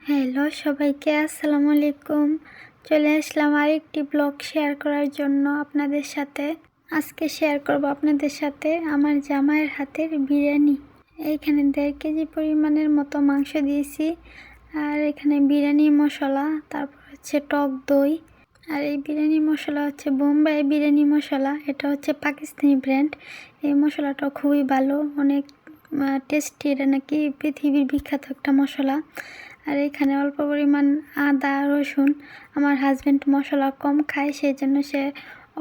Hello সবাইকে, আসসালামু আলাইকুম। চলে আসলাম আরেকটি ব্লগ শেয়ার করার জন্য আপনাদের সাথে। আজকে শেয়ার করব আপনাদের সাথে আমার জামাইয়ের হাতের বিরিয়ানি। এইখানে 1.5 কেজি পরিমাণের মতো মাংস দিয়েছি, আর এখানে বিরিয়ানি মশলা, তারপর হচ্ছে টক দই। আর এই বিরিয়ানি মশলা হচ্ছে বোম্বাই বিরিয়ানি মশলা, এটা হচ্ছে পাকিস্তানি ব্র্যান্ড। এই মশলাটা খুবই ভালো, অনেক টেস্টি, এটা নাকি পৃথিবীর বিখ্যাত একটা মশলা। আর এখানে অল্প পরিমাণ আদা রসুন। আমার হাজব্যান্ড মশলা কম খায়, সেই জন্য সে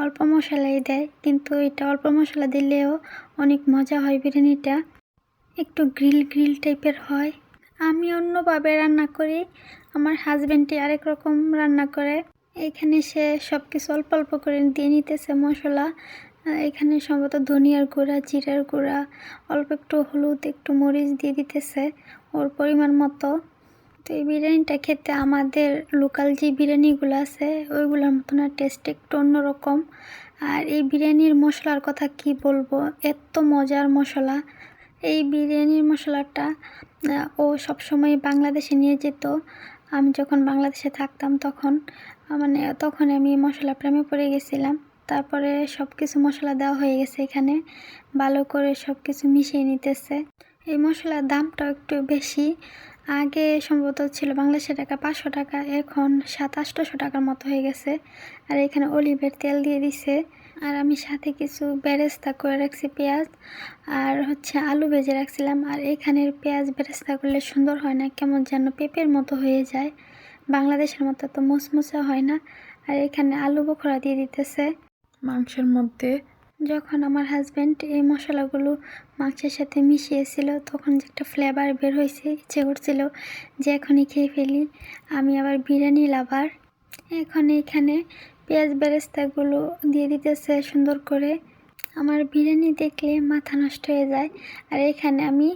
অল্প মশলাই দেয়, কিন্তু এটা অল্প মশলা দিলেও অনেক মজা হয়। বিরিয়ানিটা একটু গ্রিল টাইপের হয়। আমি অন্যভাবে রান্না করি, আমার হাজব্যান্ডই আরেক রকম রান্না করে। এখানে সে সব কিছু অল্প অল্প করে দিয়ে নিতেছে মশলা। এখানে সম্ভবত ধনিয়ার গুঁড়া, জিরার গুঁড়া, অল্প একটু হলুদ, একটু মরিচ দিয়ে দিতেছে ওর পরিমাণ মতো। তো এই বিরিয়ানিটা খেতে আমাদের লোকাল যে বিরিয়ানিগুলো আছে ওইগুলোর মতো না, টেস্ট একটু অন্যরকম। আর এই বিরিয়ানির মশলার কথা কি বলবো, এত মজার মশলা। এই বিরিয়ানির মশলাটা ও সবসময় বাংলাদেশে নিয়ে যেত। আমি যখন বাংলাদেশে থাকতাম তখন আমি মশলা প্রেমে পড়ে গেছিলাম। তারপরে সব কিছু মশলা দেওয়া হয়ে গেছে, এখানে ভালো করে সব কিছু মিশিয়ে নিতেছে। এই মশলার দামটাও একটু বেশি। আগে সম্ভবত ছিল বাংলাদেশের টাকা 500 টাকা, এখন 700-800 টাকার মতো হয়ে গেছে। আর এখানে অলিভের তেল দিয়ে দিছে। আর আমি সাথে কিছু বেরেস্তা করে রাখছি, পেঁয়াজ আর হচ্ছে আলু ভেজে রাখছিলাম। আর এখানের পেঁয়াজ বেরেস্তা করলে সুন্দর হয় না, কেমন যেন পেঁপের মতো হয়ে যায়, বাংলাদেশের মতো তো মুচমুচে হয় না। আর এখানে আলু বোখরা দিয়ে দিতেছে মাংসের মধ্যে। যখন আমার হাজব্যান্ড এই মশলাগুলো মাংসের সাথে মিশিয়েছিল, তখন যে একটা ফ্লেভার বের হয়েছে, ইচ্ছে করছিল যে এখনই খেয়ে ফেলি। আমি আবার বিরিয়ানি লাভার। এখন এখানে পেঁয়াজ বেরেস্তাগুলো দিয়ে দিতেছে সুন্দর করে। আমার বিরিয়ানি দেখলে মাথা নষ্ট হয়ে যায়। আর এখানে আমি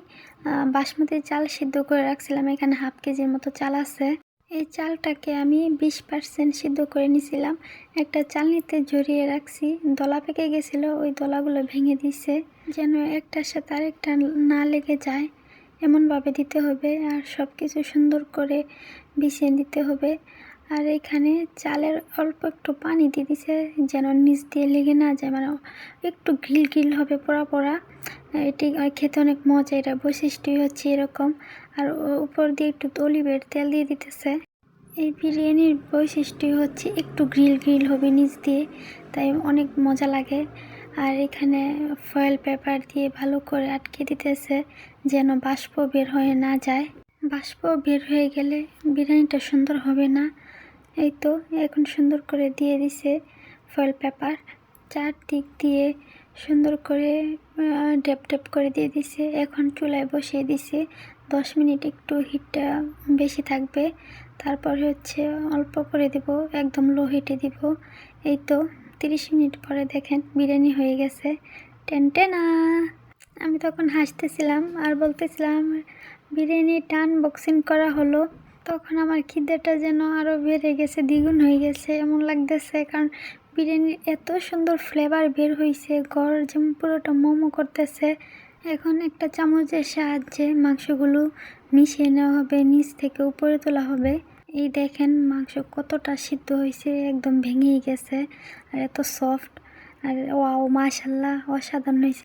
বাসমতি চাল সিদ্ধ করে রাখছিলাম, এখানে 1/2 কেজির মতো চাল আছে। এই চালটাকে আমি 20% সিদ্ধ করে নিয়েছিলাম, একটা চালনিতে জড়িয়ে রাখছি। দলা পেকে গেছিল, ওই দলাগুলো ভেঙে দিছে যেন একটার সাথে আরেকটা না লেগে যায়, এমনভাবে দিতে হবে। আর সব কিছু সুন্দর করে বিছিয়ে দিতে হবে। আর এখানে চালের অল্প একটু পানি দিয়ে দিছে যেন নিচ দিয়ে লেগে না যায়, মানে একটু গ্রিল হবে, পোড়া পোড়া। এটি খেতে অনেক মজা, এটা বৈশিষ্ট্যই হচ্ছে এরকম। আর উপর দিয়ে একটু অলিভের তেল দিয়ে দিতেছে। এই বিরিয়ানির বৈশিষ্ট্যই হচ্ছে একটু গ্রিল হবে নিচ দিয়ে, তাই অনেক মজা লাগে। আর এখানে ফয়েল পেপার দিয়ে ভালো করে আটকে দিতেছে যেন বাষ্প বের হয়ে না যায়। বাষ্প বের হয়ে গেলে বিরিয়ানিটা সুন্দর হবে না। এই তো এখন সুন্দর করে দিয়ে দিছে ফয়েল পেপার, চারদিক দিয়ে সুন্দর করে ডেপ করে দিয়ে দিছে। এখন চুলায় বসিয়ে দিছে 10 মিনিট, একটু হিটটা বেশি থাকবে। তারপর হচ্ছে অল্প করে দেব, একদম লো হিটে দিব। এই তো 30 মিনিট পরে দেখেন বিরিয়ানি হয়ে গেছে। টেনটেনা। আমি তখন হাসতেছিলাম আর বলতেছিলাম বিরিয়ানিটা আনবক্সিং করা হলো, তখন আমার খিদেটা যেন আরও বেড়ে গেছে, দ্বিগুণ হয়ে গেছে এমন লাগতেছে। কারণ বিরিয়ানির এত সুন্দর ফ্লেভার বের হয়েছে, গড় যেমন পুরোটা মোমো করতেছে। এখন একটা চামচের সাহায্যে মাংসগুলো মিশিয়ে নেওয়া হবে, নিচ থেকে উপরে তোলা হবে। এই দেখেন মাংস কতটা সিদ্ধ হয়েছে, একদম ভেঙেই গেছে আর এত সফট। আর ওয়াও, মাশাল্লাহ, অসাধারণ হয়েছে।